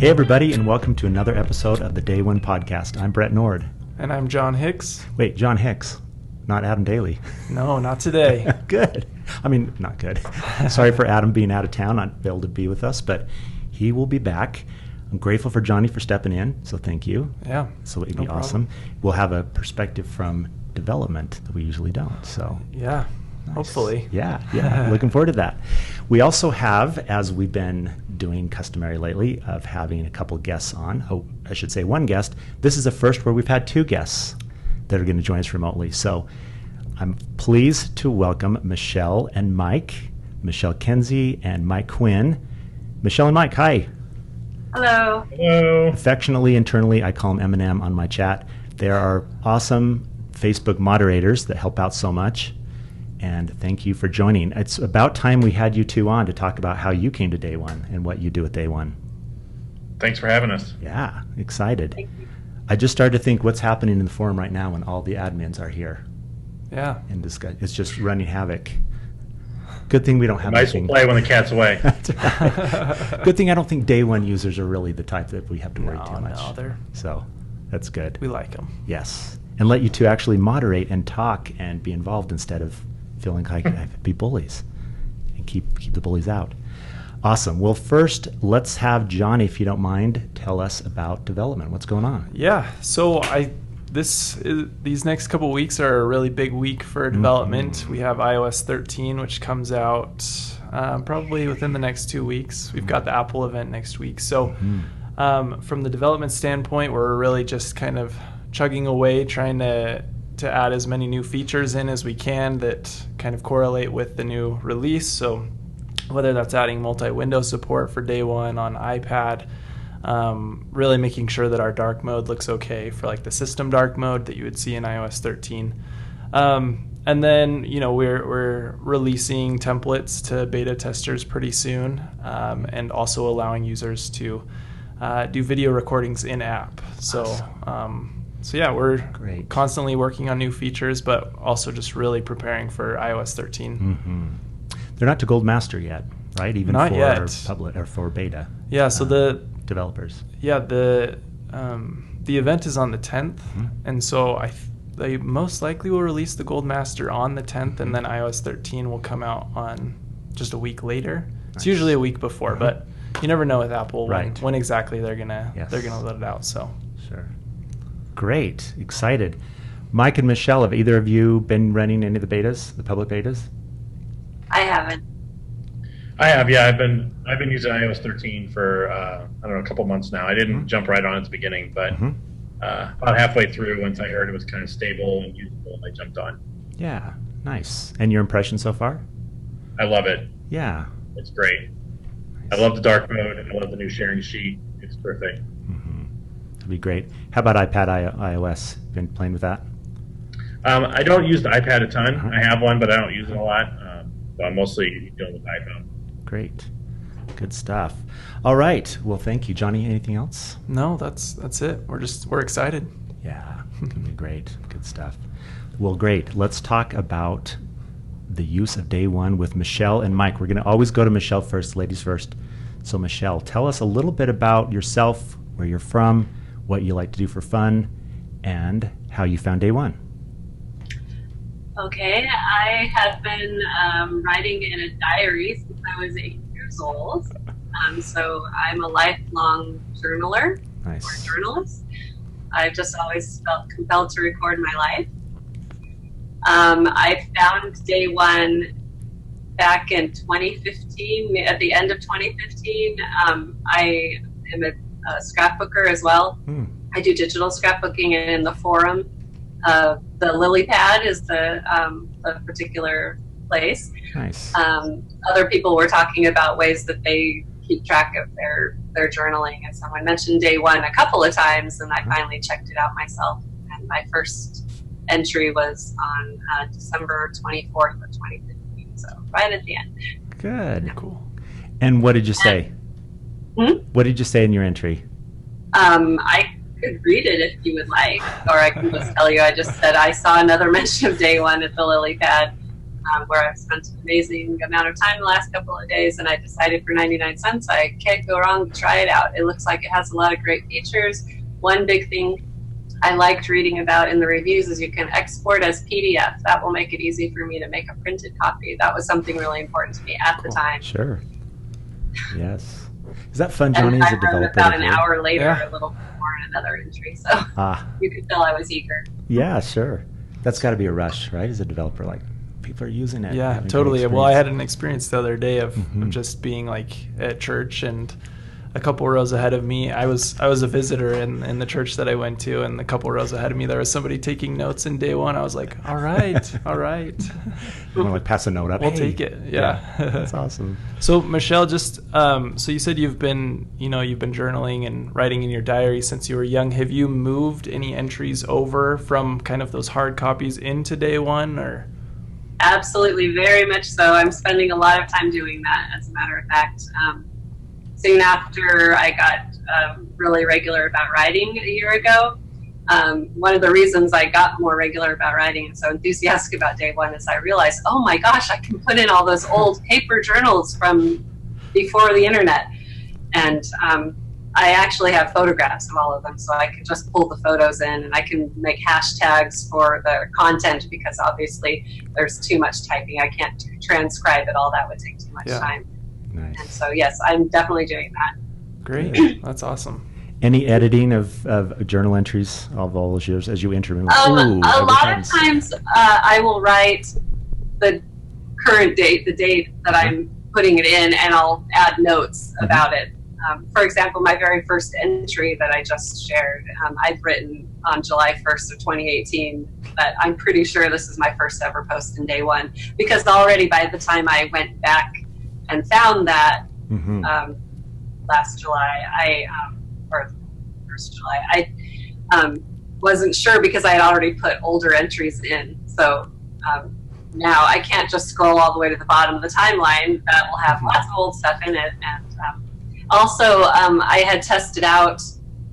Hey everybody, and welcome to another episode of the Day One Podcast. I'm Brett Nord. And I'm John Hicks. Wait, John Hicks, not Adam Daly. No, not today. Good. I mean, not good. Sorry for Adam being out of town, not able to be with us, but he will be back. I'm grateful for Johnny for stepping in, so thank you. Yeah. So it'd be awesome. We'll have a perspective from development that we usually don't. So yeah. Nice. Hopefully. Yeah. Looking forward to that. We also have, as we've been doing customary lately, of having a couple guests on. Oh, I should say one guest. This is the first where we've had two guests that are going to join us remotely. So I'm pleased to welcome Michele and Mike, Michele Kenzie and Mike Quinn. Michele and Mike, hi. Hello. Hello. Affectionately, internally, I call them M&M on my chat. They are our awesome Facebook moderators that help out so much. And thank you for joining. It's about time we had you two on to talk about how you came to Day One and what you do at Day One. Thanks for having us. Yeah, excited. Thank you. I just started to think what's happening in the forum right now when all the admins are here. Yeah. And it's just running havoc. Good thing we don't have Mice will play when the cat's away. Good thing I don't think Day One users are really the type that we have to worry too much. No, So that's good. we like them. Yes. And let you two actually moderate and talk and be involved instead of feeling like I have to be bullies and keep the bullies out. Awesome. Well, first, let's have Johnny, if you don't mind, tell us about development. What's going on? Yeah. So these next couple weeks are a really big week for development. We have iOS 13, which comes out probably within the next 2 weeks. We've got the Apple event next week. So from the development standpoint, we're really just kind of chugging away, trying to add as many new features in as we can that kind of correlate with the new release. So whether that's adding multi-window support for Day One on iPad, really making sure that our dark mode looks okay for like the system dark mode that you would see in iOS 13. And then, we're releasing templates to beta testers pretty soon, and also allowing users to do video recordings in-app. So yeah, we're constantly working on new features, but also just really preparing for iOS 13. Mm-hmm. They're not to Gold Master yet, right? Even not for yet. Public or for beta. Yeah, so the developers. Yeah, the event is on the 10th, and so they most likely will release the Gold Master on the 10th, and then iOS 13 will come out on just a week later. Nice. It's usually a week before, but you never know with Apple when exactly they're gonna let it out. So sure. Great. Excited. Mike and Michele, have either of you been running any of the betas, the public betas? I haven't. I have, yeah. I've been using iOS 13 for a couple months now. I didn't jump right on at the beginning, but about halfway through, once I heard it was kind of stable and usable, I jumped on. Yeah, nice. And your impression so far? I love it. Yeah, it's great. Nice. I love the dark mode. I love the new sharing sheet. It's perfect. That'd be great. How about iPad, iOS? Been playing with that? I don't use the iPad a ton. I have one, but I don't use it a lot. So I'm mostly dealing with the iPhone. Great. Good stuff. All right. Well, thank you. Johnny, anything else? No, that's it. We're excited. Yeah, it's going to be great. Good stuff. Well, great. Let's talk about the use of Day One with Michele and Mike. We're going to always go to Michele first, ladies first. So Michele, tell us a little bit about yourself, where you're from, what you like to do for fun, and how you found Day One. Okay, I have been writing in a diary since I was 8 years old. So I'm a lifelong journaler or journalist. I've just always felt compelled to record my life. I found Day One back in 2015, at the end of 2015. I am a scrapbooker as well. I do digital scrapbooking, and in the forum, the lily pad is the particular place. Nice. Other people were talking about ways that they keep track of their journaling, and someone mentioned Day One a couple of times, and I finally checked it out myself. And my first entry was on December 24th of 2015, so right at the end. Good. Cool. And what did you say? What did you say in your entry? I could read it if you would like, or I can just tell you I just said I saw another mention of Day One at the lily pad. where I've spent an amazing amount of time the last couple of days, and I decided for 99 cents I can't go wrong to try it out. It looks like it has a lot of great features. One big thing I liked reading about in the reviews is you can export as PDF. That will make it easy for me to make a printed copy. That was something really important to me at the time. Sure. Yes. Is that fun, And Johnny, as I a developer? wrote about an hour later, Yeah. a little more in another entry. So you could tell I was eager. Yeah, sure. That's got to be a rush, right? As a developer, like people are using it. Yeah, having totally. great Well, I had experience. an experience the other day of just being like at church, and a couple rows ahead of me, I was a visitor in the church that I went to, and a couple rows ahead of me, there was somebody taking notes in day one. I was like, all right, all right. You want to like pass a note up? We'll Hey. take it. Yeah. That's awesome. So Michele, just so you said you've been journaling and writing in your diary since you were young. Have you moved any entries over from kind of those hard copies into day one, or? Absolutely, very much so. I'm spending a lot of time doing that, as a matter of fact. Soon after I got really regular about writing a year ago, one of the reasons I got more regular about writing and so enthusiastic about day one is I realized, oh my gosh, I can put in all those old paper journals from before the internet. And I actually have photographs of all of them, so I can just pull the photos in, and I can make hashtags for the content because obviously there's too much typing. I can't transcribe it all. That would take too much time. Nice. And so, yes, I'm definitely doing that. Great. That's awesome. Any editing of journal entries of all those years as you enter them? A lot of times I will write the current date, the date that I'm putting it in, and I'll add notes about it. For example, my very first entry that I just shared, I've written on July 1st of 2018 that I'm pretty sure this is my first ever post in day one, because already by the time I went back and found that last July, or first July, I wasn't sure because I had already put older entries in. So now I can't just scroll all the way to the bottom of the timeline. That will have lots of old stuff in it. And also, I had tested out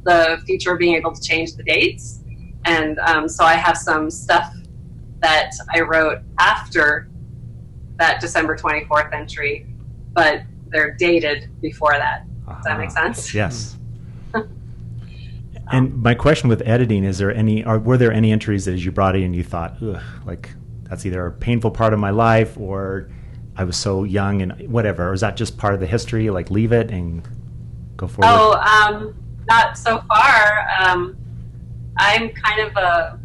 the feature of being able to change the dates. And so I have some stuff that I wrote after that December 24th entry, but they're dated before that. Does that make sense? Yes. And my question with editing, were there any entries that as you brought in you thought, ugh, like that's either a painful part of my life or I was so young and whatever, or is that just part of the history, like leave it and go forward? Oh, not so far. I'm kind of a,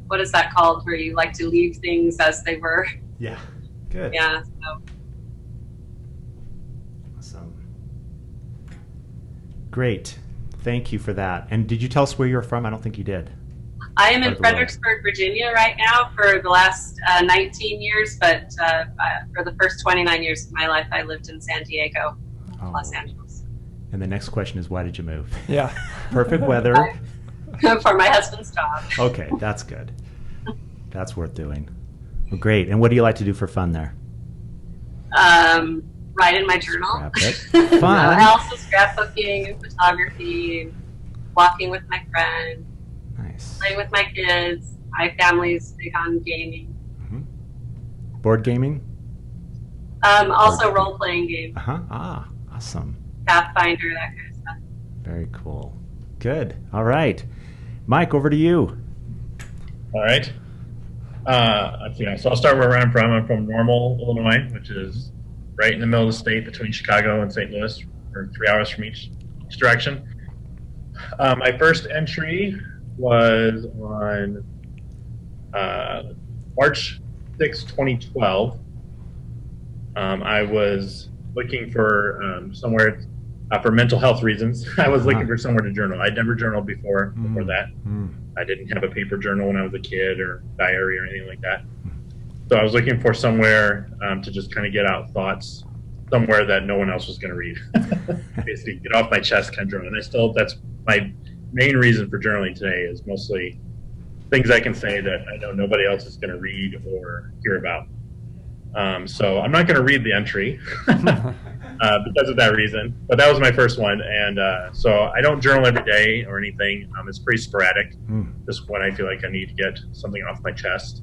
what is that called, where you like to leave things as they were? Yeah, good. Yeah. So. Awesome. Great. Thank you for that. And did you tell us where you're from? I don't think you did. I am in Fredericksburg, Virginia right now for the last 19 years, but for the first 29 years of my life, I lived in San Diego, Los Angeles. And the next question is, why did you move? Yeah. Perfect weather. For my husband's job. Okay, that's good. That's worth doing. Well, great. And what do you like to do for fun there? Write in my journal. Fun. Also scrapbooking and photography, and walking with my friend. Nice. Playing with my kids. My family's big on gaming. Board gaming? Also role-playing games. Awesome. Pathfinder, that kind of stuff. Very cool. Good. All right. Mike, over to you. All right. So I'll start where I'm from. I'm from Normal, Illinois, which is right in the middle of the state between Chicago and St. Louis, or 3 hours from each direction. My first entry was on March 6, 2012. I was looking for somewhere for mental health reasons. I was looking for somewhere to journal. I'd never journaled before that. I didn't have a paper journal when I was a kid or diary or anything like that. So I was looking for somewhere to just kind of get out thoughts, somewhere that no one else was going to read. Basically, get off my chest kind of journaling. And that's my main reason for journaling today is mostly things I can say that I know nobody else is going to read or hear about. So I'm not going to read the entry because of that reason. But that was my first one. And so I don't journal every day or anything. It's pretty sporadic, just when I feel like I need to get something off my chest.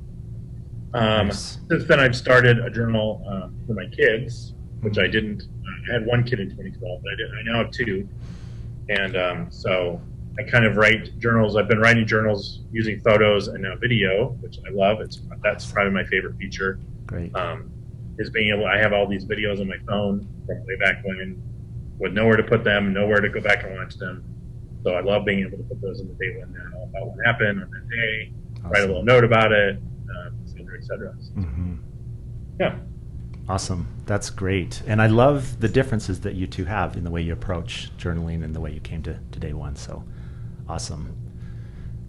Nice. Since then, I've started a journal for my kids, which I didn't. I had one kid in 2012, but I now have two, and so I kind of write journals. I've been writing journals using photos and now video, which I love. That's probably my favorite feature. Great. Is being able. I have all these videos on my phone from way back when, with nowhere to put them, nowhere to go back and watch them. So I love being able to put those in the day window about what happened on that day, Awesome. write a little note about it, et cetera. So, yeah. Awesome. That's great. And I love the differences that you two have in the way you approach journaling and the way you came to day one. So awesome.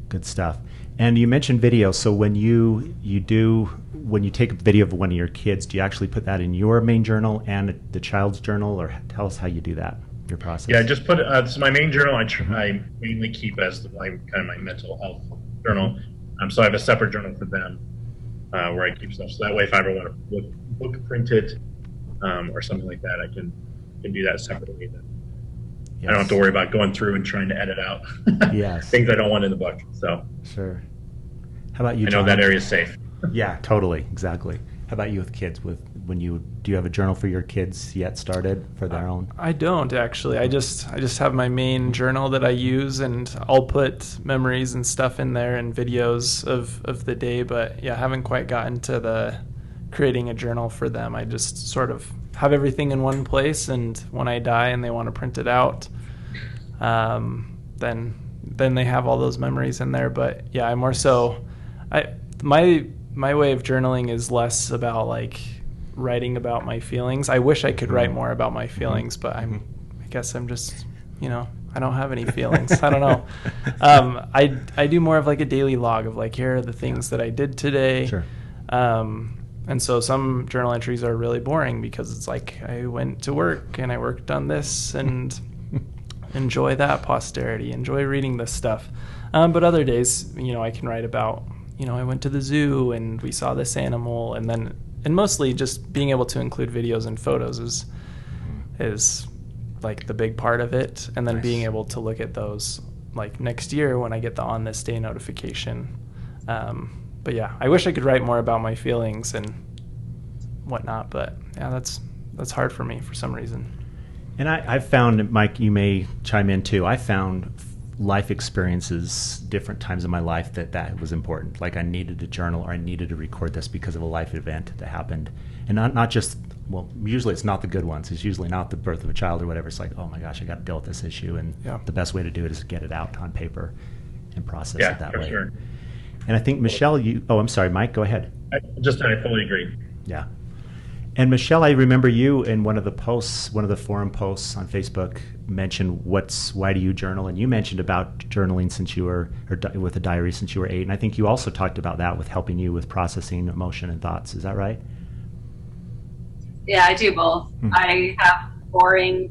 Good stuff. And you mentioned video. So when you take a video of one of your kids, do you actually put that in your main journal and the child's journal, or tell us how you do that, your process? Yeah, just put so my main journal I mainly keep as my mental health journal. So I have a separate journal for them where I keep stuff. So that way, if I ever want to book print it or something like that, I can do that separately. Then I don't have to worry about going through and trying to edit out things I don't want in the book. So sure. How about you, I know John? that area is safe. Yeah, totally, exactly. How about you with kids? Do you have a journal for your kids yet started for their own? I don't actually. I just have my main journal that I use, and I'll put memories and stuff in there and videos of the day. But yeah, I haven't quite gotten to the creating a journal for them. I just sort of have everything in one place, and when I die and they want to print it out, then they have all those memories in there. But yeah, I more so, my way of journaling is less about like writing about my feelings. I wish I could write more about my feelings, but I guess I'm just, I don't have any feelings. I don't know. I do more of like a daily log of like, here are the things that I did today. Sure. And so some journal entries are really boring because it's like I went to work and I worked on this and enjoy that posterity, enjoy reading this stuff. But other days, I can write about, I went to the zoo and we saw this animal, and mostly just being able to include videos and photos is like the big part of it. And then being able to look at those like next year when I get the on this day notification. But yeah, I wish I could write more about my feelings and whatnot, but yeah, that's hard for me for some reason. And I've found, Mike, you may chime in too, I found life experiences, different times in my life that was important. Like I needed to journal or I needed to record this because of a life event that happened. And not just, well, usually it's not the good ones. It's usually not the birth of a child or whatever. It's like, oh my gosh, I got to deal with this issue. And the best way to do it is get it out on paper and process it that way. Sure. And I think, Michele, I'm sorry, Mike, go ahead. I fully agree. Yeah. And Michele, I remember you in one of the posts, one of the forum posts on Facebook, mentioned why do you journal? And you mentioned about journaling since you were, with a diary since you were 8. And I think you also talked about that with helping you with processing emotion and thoughts. Is that right? Yeah, I do both. I have boring.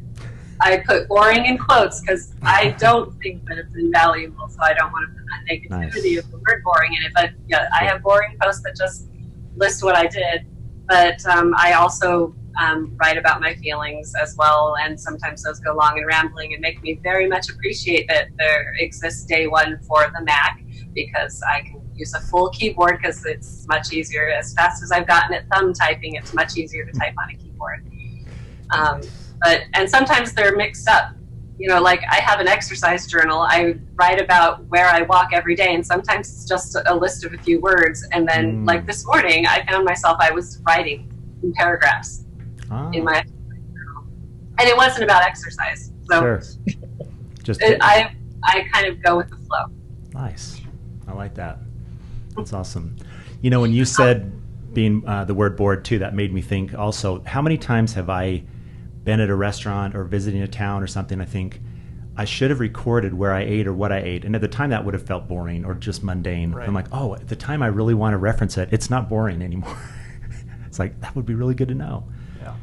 I put boring in quotes because I don't think that it's invaluable, so I don't want to put that negativity of the word boring in it. But yeah, I have boring posts that just list what I did. But I also write about my feelings as well, and sometimes those go long and rambling and make me very much appreciate that there exists day one for the Mac, because I can use a full keyboard because it's much easier. As fast as I've gotten at thumb typing, it's much easier to type on a keyboard. And sometimes they're mixed up. Like I have an exercise journal. I write about where I walk every day, and sometimes it's just a list of a few words. And then, like this morning, I found myself, I was writing in paragraphs in my exercise journal. And it wasn't about exercise. So sure. I kind of go with the flow. Nice. I like that. That's awesome. When you said being the word bored too, that made me think also, how many times have I been at a restaurant or visiting a town or something, I think I should have recorded where I ate or what I ate. And at the time that would have felt boring or just mundane. Right. I'm like, oh, at the time I really want to reference it, it's not boring anymore. It's like, that would be really good to know. Yeah.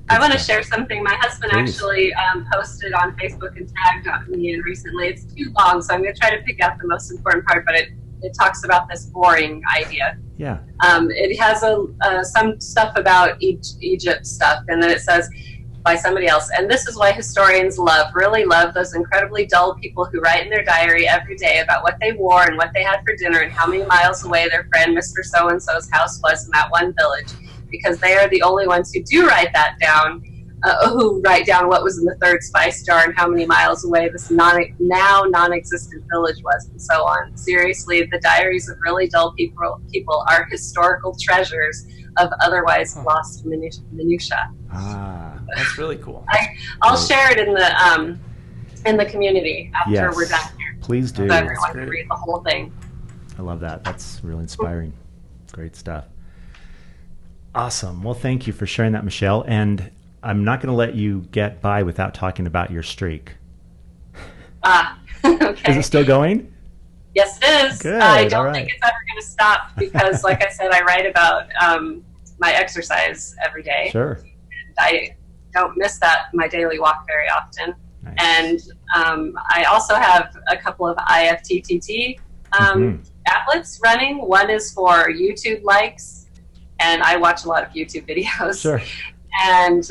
I want to share something. My husband actually posted on Facebook and tagged me in recently. It's too long, so I'm going to try to pick out the most important part, but it talks about this boring idea. Yeah. It has some stuff about Egypt stuff, and then it says, by somebody else. And this is why historians really love those incredibly dull people who write in their diary every day about what they wore and what they had for dinner and how many miles away their friend Mr. So-and-so's house was in that one village, because they are the only ones who do write that down, who write down what was in the third spice jar and how many miles away this now non-existent village was, and so on. Seriously, the diaries of really dull people are historical treasures of otherwise lost minutia. That's really cool. I'll share it in the community after we're done here. Please do. So everyone can read the whole thing. I love that. That's really inspiring. Great stuff. Awesome. Well, thank you for sharing that, Michele. And I'm not going to let you get by without talking about your streak. Okay. Is it still going? Yes, it is. Good. I don't think it's ever going to stop because, like I said, I write about my exercise every day. Sure. And I don't miss my daily walk very often. Nice. And I also have a couple of IFTTT applets running. One is for YouTube likes, and I watch a lot of YouTube videos. Sure. And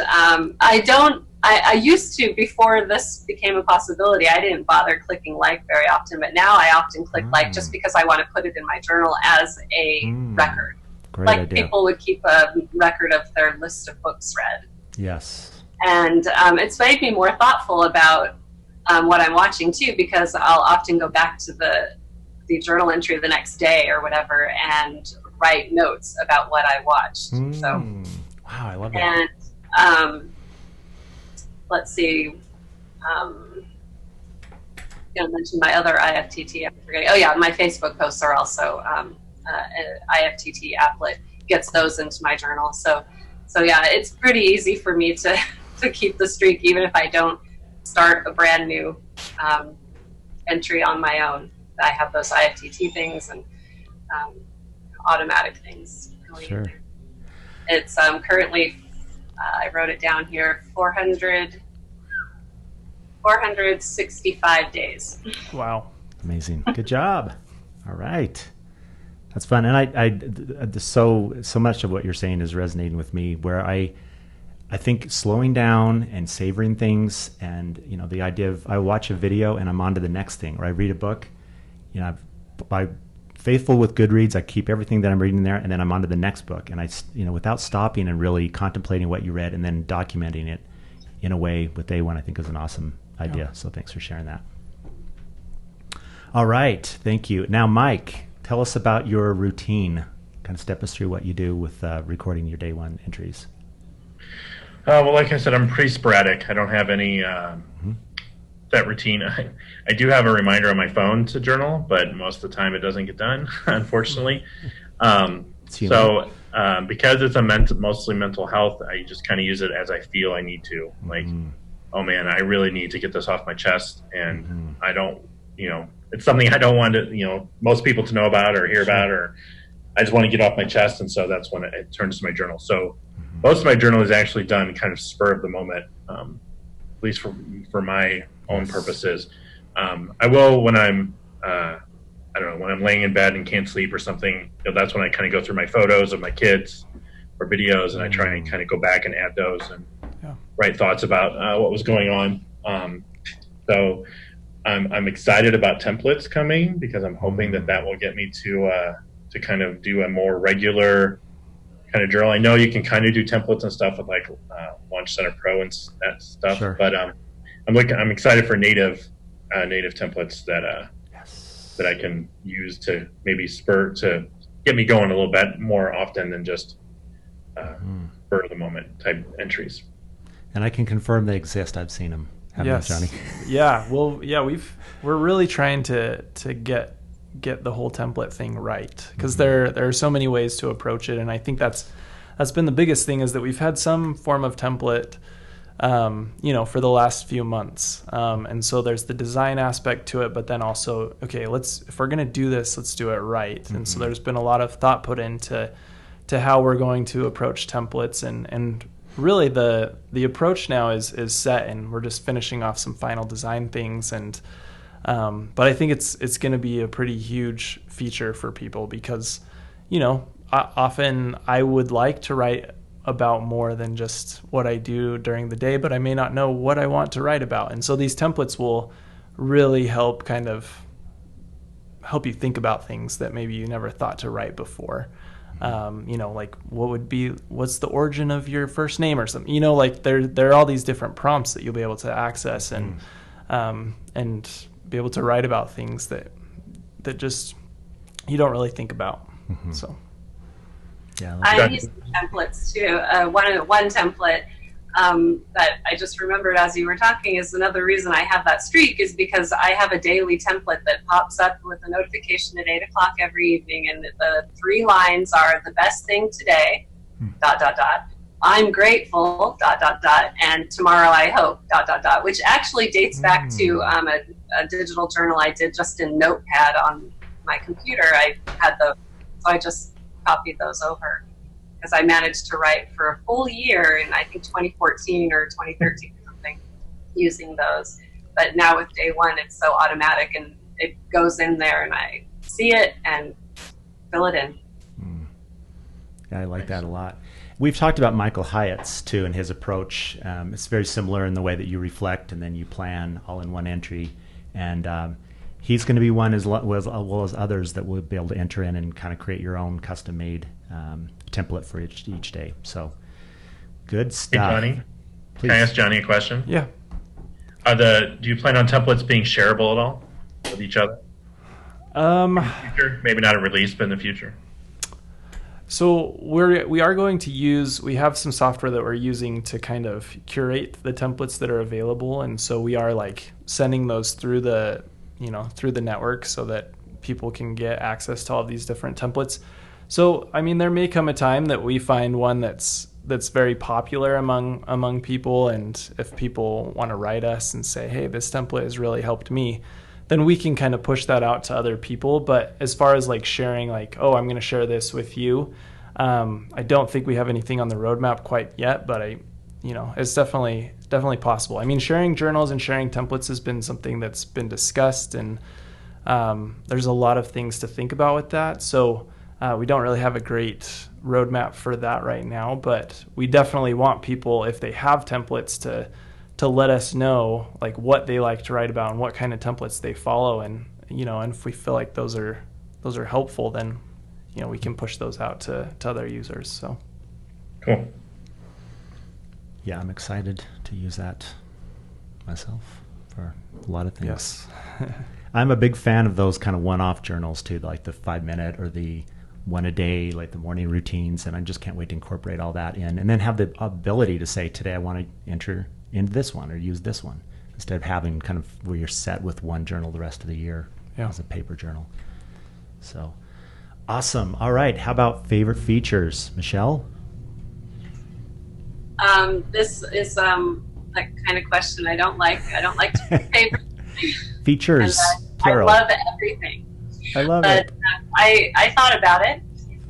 I used to, before this became a possibility, I didn't bother clicking like very often, but now I often click like just because I want to put it in my journal as a record. Great like idea. People would keep a record of their list of books read. Yes. And it's made me more thoughtful about what I'm watching too, because I'll often go back to the journal entry the next day or whatever and write notes about what I watched. So, wow, I love that. And let's see. I'm going to mention my other IFTT. I'm forgetting. Oh yeah, my Facebook posts are also IFTT applet gets those into my journal. So yeah, it's pretty easy for me to keep the streak, even if I don't start a brand new entry on my own. I have those IFTT things and automatic things going. Sure. It's currently, I wrote it down here, 465 days. Wow. Amazing. Good job. All right. That's fun. And I so much of what you're saying is resonating with me, where I think slowing down and savoring things, and the idea of I watch a video and I'm on to the next thing, or I read a book, by faithful with Goodreads, I keep everything that I'm reading there, and then I'm on to the next book, and I without stopping and really contemplating what you read and then documenting it in a way with A1, I think is an awesome idea. Yeah. So thanks for sharing that. All right. Thank you. Now, Mike, tell us about your routine. Kind of step us through what you do with recording your day one entries. Well, like I said, I'm pretty sporadic. I don't have any that routine. I do have a reminder on my phone to journal, but most of the time it doesn't get done, unfortunately. So because it's mostly mental health, I just kind of use it as I feel I need to. Like, oh man, I really need to get this off my chest, and I don't, it's something I don't want to, most people to know about or hear about, or I just want to get off my chest, and so that's when it turns to my journal. So most of my journal is actually done kind of spur of the moment, at least for my own purposes. I will when I'm, I don't know, when I'm laying in bed and can't sleep or something, that's when I kind of go through my photos of my kids or videos, and I try and kind of go back and add those and write thoughts about what was going on. So I'm excited about templates coming, because I'm hoping that will get me to kind of do a more regular kind of journal. I know you can kind of do templates and stuff with like Launch Center Pro and that stuff, but I'm excited for native templates that I can use to maybe to get me going a little bit more often than just spur of the moment type entries. And I can confirm they exist. I've seen them. Yes. Johnny? Yeah. Well, yeah, we're really trying to get the whole template thing right, because there are so many ways to approach it, and I think that's been the biggest thing, is that we've had some form of template for the last few months, and so there's the design aspect to it, but then also, okay, if we're gonna do this, let's do it right. And so there's been a lot of thought put into how we're going to approach templates, and really the approach now is set, and we're just finishing off some final design things, and but I think it's going to be a pretty huge feature for people, because often I would like to write about more than just what I do during the day, but I may not know what I want to write about. And so these templates will really help you think about things that maybe you never thought to write before. Like what's the origin of your first name or something, like there are all these different prompts that you'll be able to access and be able to write about things that just you don't really think about. Mm-hmm. So yeah, I use templates too. One template that I just remembered as you were talking is another reason I have that streak, is because I have a daily template that pops up with a notification at 8 o'clock every evening, and the 3 lines are the best thing today, ... I'm grateful, ... and tomorrow I hope, ... which actually dates back to a digital journal I did just in Notepad on my computer. So I just copied those over, because I managed to write for a full year in, I think, 2014 or 2013 or something, using those. But now with Day One, it's so automatic, and it goes in there, and I see it and fill it in. Yeah, I like that a lot. We've talked about Michael Hyatt's too, and his approach. It's very similar in the way that you reflect and then you plan all in one entry. And he's going to be one as well as others that will be able to enter in and kind of create your own custom-made template for each day. So good stuff. Hey, Johnny, please. Can I ask Johnny a question? Yeah. Do you plan on templates being shareable at all with each other? In the future? Maybe not a release, but in the future. So we are going to we have some software that we're using to kind of curate the templates that are available, and so we are like sending those through the network so that people can get access to all of these different templates. So I mean, there may come a time that we find one that's very popular among people, and if people want to write us and say, hey, this template has really helped me, then we can kind of push that out to other people. But as far as like sharing, like, oh, I'm going to share this with you, I don't think we have anything on the roadmap quite yet, but it's definitely possible. I mean, sharing journals and sharing templates has been something that's been discussed, and there's a lot of things to think about with that. So we don't really have a great roadmap for that right now, but we definitely want people, if they have templates, to let us know like what they like to write about and what kind of templates they follow, and and if we feel like those are helpful, then we can push those out to other users. So cool. Yeah, I'm excited to use that myself for a lot of things. Yes. I'm a big fan of those kind of one-off journals too, like the 5-minute or the one a day, like the morning routines, and I just can't wait to incorporate all that in, and then have the ability to say, today I want to enter into this one or use this one, instead of having kind of where you're set with one journal the rest of the year as a paper journal. So awesome. All right, how about favorite features, Michele? This is a kind of question I don't like. I don't like to pick favorite features. Plural. I love everything. I love but, it. I thought about it,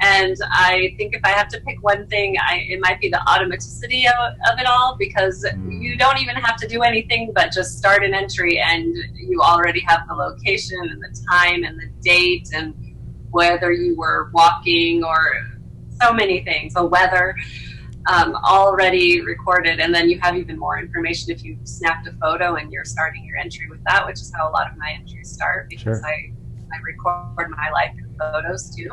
and I think if I have to pick one thing, it might be the automaticity of it all, because you don't even have to do anything but just start an entry, and you already have the location and the time and the date and whether you were walking or so many things, the weather, already recorded. And then you have even more information if you snapped a photo and you're starting your entry with that, which is how a lot of my entries start, because I record my life in photos too.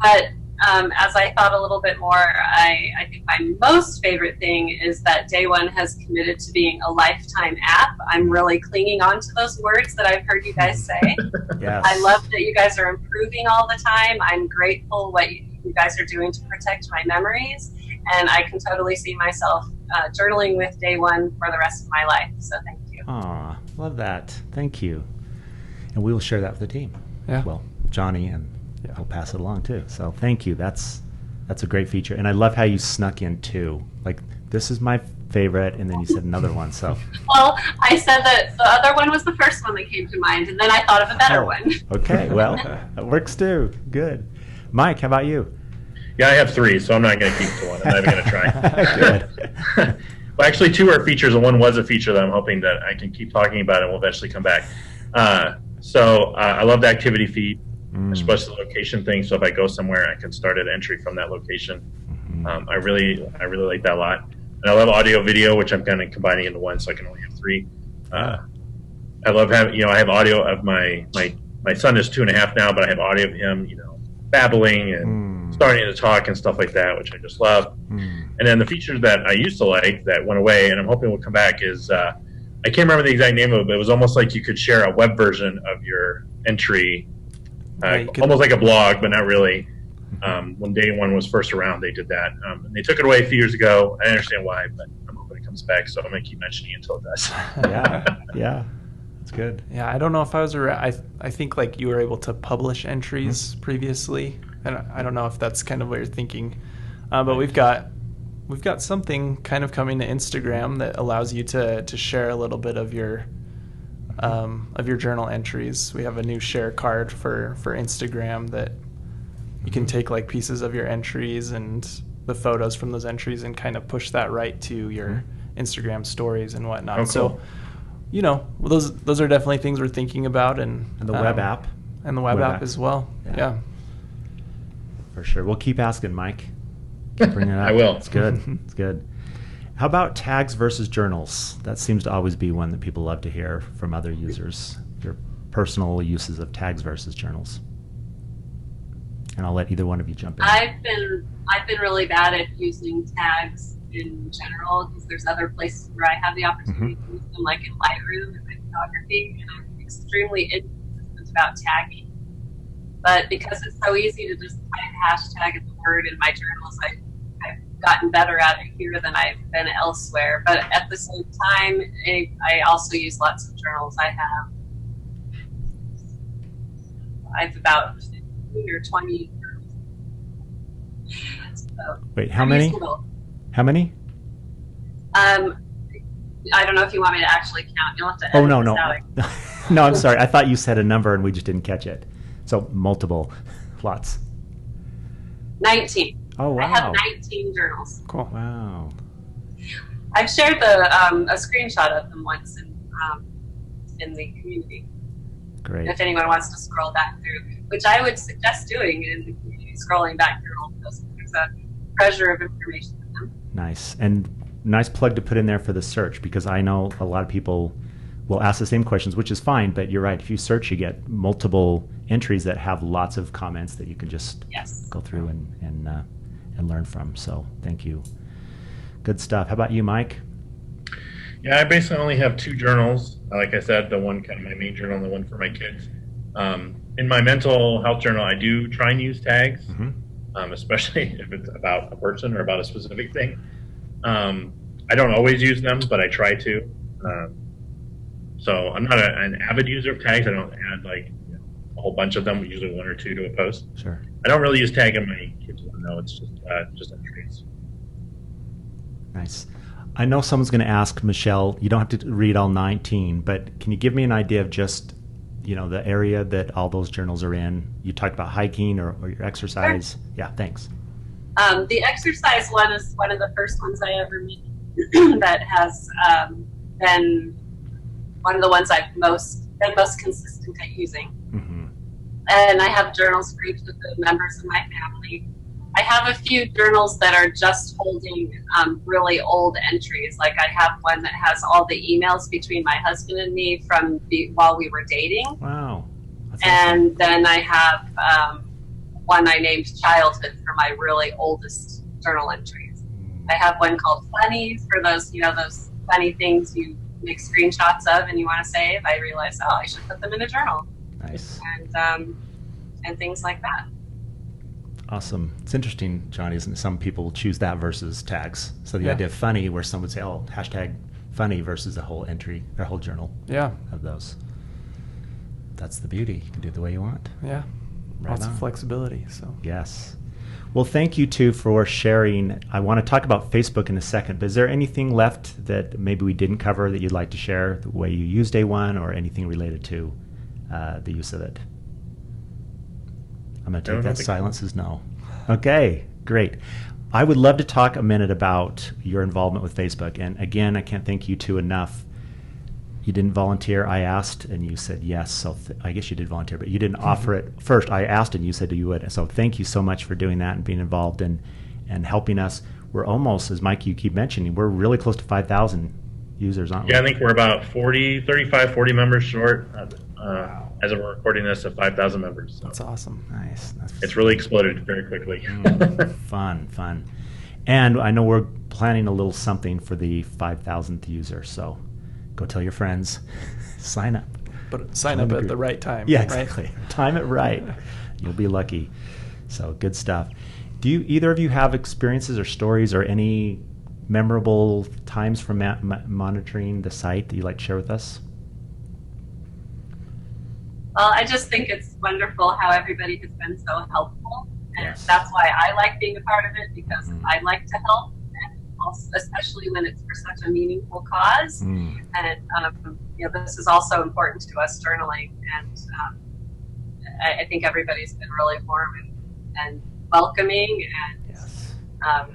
But as I thought a little bit more, I think my most favorite thing is that Day One has committed to being a lifetime app. I'm really clinging on to those words that I've heard you guys say. Yes. I love that you guys are improving all the time. I'm grateful what you guys are doing to protect my memories, and I can totally see myself journaling with Day One for the rest of my life. So thank you. Aw, love that. Thank you. And we will share that with the team. Yeah. Well, Johnny, and I'll pass it along too. So thank you. That's a great feature. And I love how you snuck in two. Like, this is my favorite, and then you said another one. So. Well, I said that the other one was the first one that came to mind, and then I thought of a better one. Okay, well, that works too. Good. Mike, how about you? Yeah, I have 3, so I'm not going to keep to one. I'm not even going to try. Good. Well, actually, 2 are features, and one was a feature that I'm hoping that I can keep talking about and will eventually come back. So I love the activity feed, especially the location thing. So if I go somewhere, I can start an entry from that location. I really like that a lot. And I love audio video, which I'm kind of combining into one, so I can only have 3. I love having, I have audio of my son is 2.5 now, but I have audio of him, babbling and starting to talk and stuff like that, which I just love. And then the feature that I used to like that went away, and I'm hoping will come back, is I can't remember the exact name of it, but it was almost like you could share a web version of your entry, almost like a blog, but not really. When Day One was first around, they did that. And they took it away a few years ago. I understand why, but I'm hoping it comes back, so I'm going to keep mentioning it until it does. Yeah. That's good. Yeah, I don't know if I was around. I think like you were able to publish entries previously, and I don't know if that's kind of what you're thinking. But we've got something kind of coming to Instagram that allows you to share a little bit of your journal entries. We have a new share card for Instagram that you can take like pieces of your entries and the photos from those entries and kind of push that right to your Instagram stories and whatnot. Oh, cool. So, those are definitely things we're thinking about, and the web app. And the web app as well. Yeah. For sure. We'll keep asking, Mike. Keep bringing it up. I will. It's good. It's good. How about tags versus journals? That seems to always be one that people love to hear from other users. Your personal uses of tags versus journals. And I'll let either one of you jump in. I've been really bad at using tags in general because there's other places where I have the opportunity to use them, like in Lightroom and my photography, and I'm extremely inconsistent about tagging. But because it's so easy to just hashtag the word in my journals, I've gotten better at it here than I've been elsewhere. But at the same time, I also use lots of journals. I have about 15 or 20 journals. So wait, how many? How many? I don't know if you want me to actually count. You'll have to edit no. this out. No, I'm sorry. I thought you said a number and we just didn't catch it. So multiple, lots. 19. Oh, wow. I have 19 journals. Cool. Wow. I've shared a screenshot of them once in the community. Great. If anyone wants to scroll back through, which I would suggest doing in the community, scrolling back through all of those. There's a treasure of information in them. Nice. And nice plug to put in there for the search, because I know a lot of people will ask the same questions, which is fine, but you're right. If you search, you get multiple entries that have lots of comments that you can just go through and learn from. So thank you. Good stuff. How about you, Mike? Yeah, I basically only have 2 journals. Like I said, the one kind of my main journal and the one for my kids. In my mental health journal, I do try and use tags, especially if it's about a person or about a specific thing. I don't always use them, but I try to. So I'm not an avid user of tags. I don't add like a whole bunch of them, usually 1 or 2 to a post. Sure. I don't really use tag in my kids one, though. It's just entries. Nice. I know someone's going to ask, Michele, you don't have to read all 19, but can you give me an idea of just, the area that all those journals are in? You talked about hiking or your exercise. Sure. Yeah, thanks. The exercise one is one of the first ones I ever made that has been one of the ones I've been most consistent at using. And I have journals for each of the members of my family. I have a few journals that are just holding really old entries. Like I have one that has all the emails between my husband and me from while we were dating. Wow. That's and awesome. Then I have one I named Childhood for my really oldest journal entries. I have one called Funnies for those, those funny things you make screenshots of and you want to save. I realized, I should put them in a journal. Nice. And things like that. Awesome. It's interesting, Johnny, isn't it? Some people choose that versus tags. So the idea of funny, where some would say, hashtag funny versus a whole entry, or a whole journal of those. That's the beauty. You can do it the way you want. Yeah. Lots of flexibility. So yes. Well, thank you two for sharing. I want to talk about Facebook in a second, but is there anything left that maybe we didn't cover that you'd like to share, the way you use Day One or anything related to the use of it? I'm going to take that silence as no. Okay, great. I would love to talk a minute about your involvement with Facebook. And again, I can't thank you two enough. You didn't volunteer. I asked, and you said yes. So I guess you did volunteer, but you didn't offer it first. I asked, and you said you would. So thank you so much for doing that and being involved and and helping us. We're almost, as Mike, you keep mentioning, we're really close to 5,000 users, aren't we? Yeah, I think we're about 40 members short as of we're recording this of 5,000 members. So That's awesome. Nice. it's really exploded very quickly. Fun. And I know we're planning a little something for the 5,000th user, so go tell your friends, sign up. But sign up at the right time. Yeah, right? exactly. Time it right. You'll be lucky. So good stuff. Do you either of you have experiences or stories or any memorable times from monitoring the site that you'd like to share with us? Well, I just think it's wonderful how everybody has been so helpful. And Yes. that's why I like being a part of it, because I like to help, and also, especially when it's for such a meaningful cause. And this is also important to us journaling. And I think everybody's been really warm and welcoming and Yes.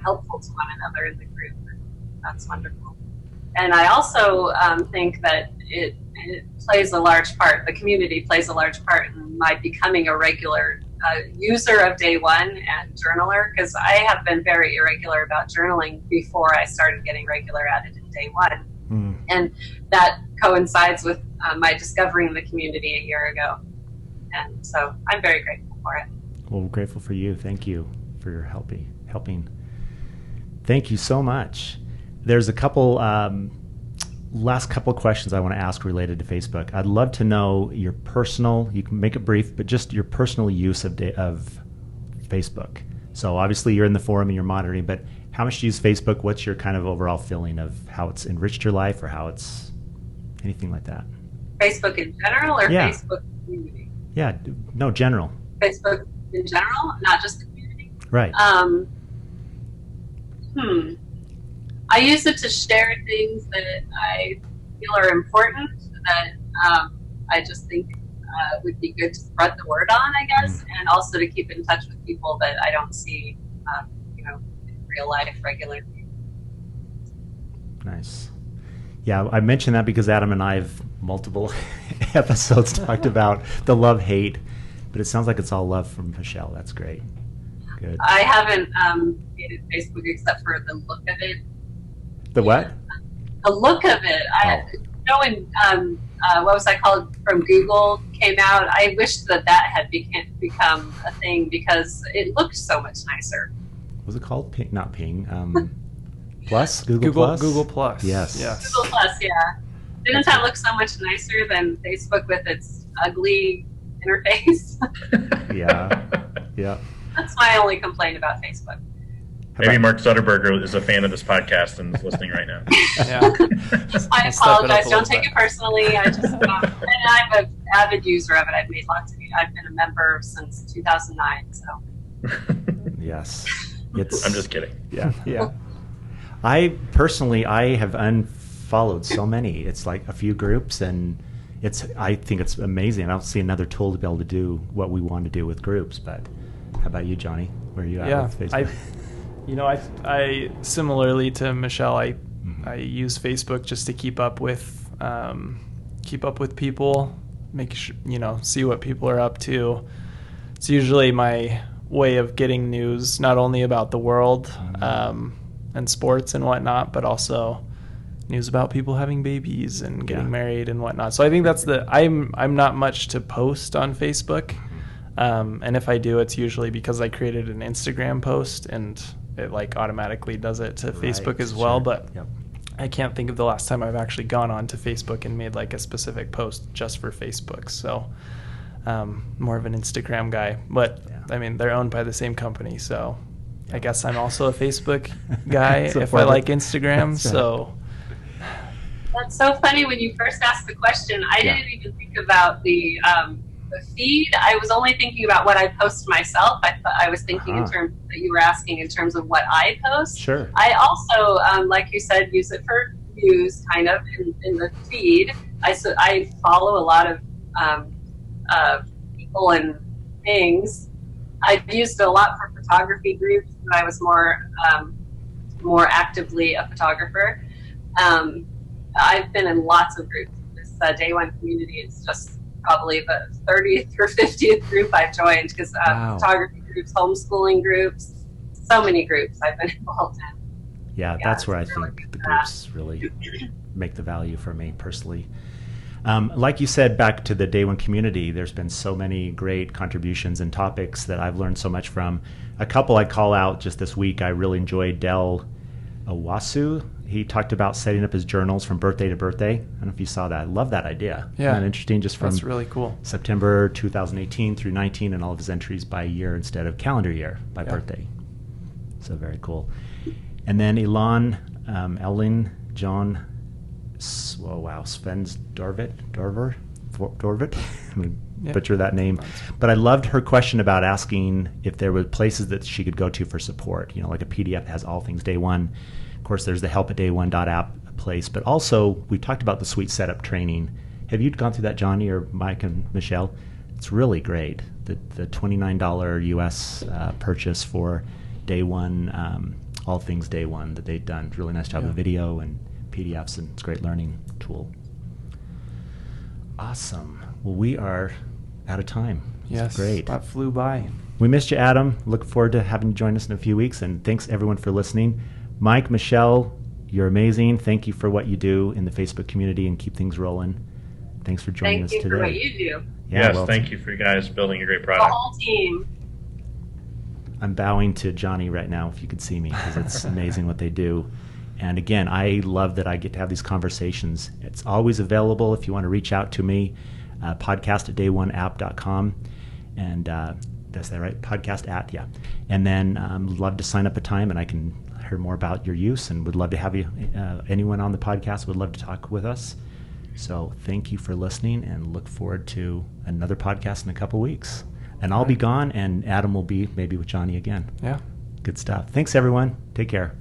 helpful to one another in the group. That's wonderful. And I also think that it plays a large part, the community plays a large part in my becoming a regular user of Day One and journaler, because I have been very irregular about journaling before I started getting regular at it in Day One. And that coincides with my discovering the community a year ago. And so I'm very grateful for it. Well, we're grateful for you. Thank you for your helping. Thank you so much. There's a couple last couple of questions I want to ask related to Facebook. I'd love to know your personal, you can make it brief, but just your personal use of Facebook. So obviously you're in the forum and you're monitoring, but how much do you use Facebook? What's your kind of overall feeling of how it's enriched your life, or how it's anything like that? Facebook in general, or Yeah. Facebook community? Yeah, no, general. Facebook in general, not just the community. Right. I use it to share things that I feel are important, that I just think would be good to spread the word on, I guess, and also to keep in touch with people that I don't see, in real life regularly. Nice. Yeah, I mentioned that because Adam and I have multiple episodes talked about the love-hate, but it sounds like it's all love from Michele. That's great. Good. I haven't hated Facebook except for the look of it. The what? The look of it. When what was that called, from Google came out, I wish that had become a thing, because it looked so much nicer. What was it called? Ping, not Ping. Plus? Google Plus? Google Plus. Yes. Google Plus, yeah. Didn't that look so much nicer than Facebook with its ugly interface? Yeah. That's my only complaint about Facebook. Maybe Mark Zuckerberg is a fan of this podcast and is listening right now. Yeah. I apologize. Don't take it personally. I just, and I'm an avid user of it. I've made lots of. I've been a member since 2009. So. Yes. I'm just kidding. Yeah. I have unfollowed so many. It's like a few groups, and I think it's amazing. I don't see another tool to be able to do what we want to do with groups. But how about you, Johnny? Where are you at with Facebook? I similarly to Michele, I use Facebook just to keep up with people, make sure, see what people are up to. It's usually my way of getting news, not only about the world and sports and whatnot, but also news about people having babies and getting married and whatnot. So I think that's I'm not much to post on Facebook. And if I do, it's usually because I created an Instagram post and it automatically does it to Facebook as well. But I can't think of the last time I've actually gone on to Facebook and made a specific post just for Facebook. So more of an Instagram guy. But I mean, they're owned by the same company, so I guess I'm also a Facebook guy if I like Instagram. So that's so funny. When you first asked the question, I didn't even think about the feed. I was only thinking about what I post myself. I was thinking in terms that you were asking in terms of what I post. Sure. I also, like you said, use it for views, kind of in the feed. I follow a lot of people and things. I've used it a lot for photography groups when I was more actively a photographer. I've been in lots of groups. This Day One community is just probably the 30th or 50th group I've joined, because photography groups, homeschooling groups, so many groups I've been involved in. Yeah, Yeah, that's where I it's really think the good. groups really make the value for me personally. Like you said, back to the Day One community, there's been so many great contributions and topics that I've learned so much from. A couple I call out just this week. I really enjoyed Del Owasu. He talked about setting up his journals from birthday to birthday. I don't know if you saw that. I love that idea. Yeah. Isn't that interesting? Just from That's really cool. September 2018 through 19 and all of his entries by year instead of calendar year by birthday. So very cool. And then Elon, Ellen, John, Svens Dorvit. I'm going to butcher that name. But I loved her question about asking if there were places that she could go to for support. You know, like a PDF that has all things Day One. Of course, there's the help at day1.app place. But also, we talked about the suite setup training. Have you gone through that, Johnny or Mike and Michelle? It's really great. The $29 US purchase for Day One, all things Day One that they've done. Really nice job with video and PDFs, and it's a great learning tool. Awesome. Well, we are out of time. Yes, great. That flew by. We missed you, Adam. Look forward to having you join us in a few weeks, and thanks everyone for listening. Mike, Michelle, you're amazing. Thank you for what you do in the Facebook community and keep things rolling. Thanks for joining us today. Thank you for what you do. Yeah, yes, thank you for you guys building a great The product. whole team. I'm bowing to Johnny right now, if you could see me, because it's amazing what they do. And again, I love that I get to have these conversations. It's always available if you want to reach out to me, podcast at day1app.com. And that's that right? Podcast at, yeah. And then love to sign up a time, and I can hear more about your use, and would love to have you, anyone on the podcast would love to talk with us. So thank you for listening, and look forward to another podcast in a couple weeks. And I'll be gone, and Adam will be maybe with Johnny again. Yeah. Good stuff. Thanks, everyone. Take care.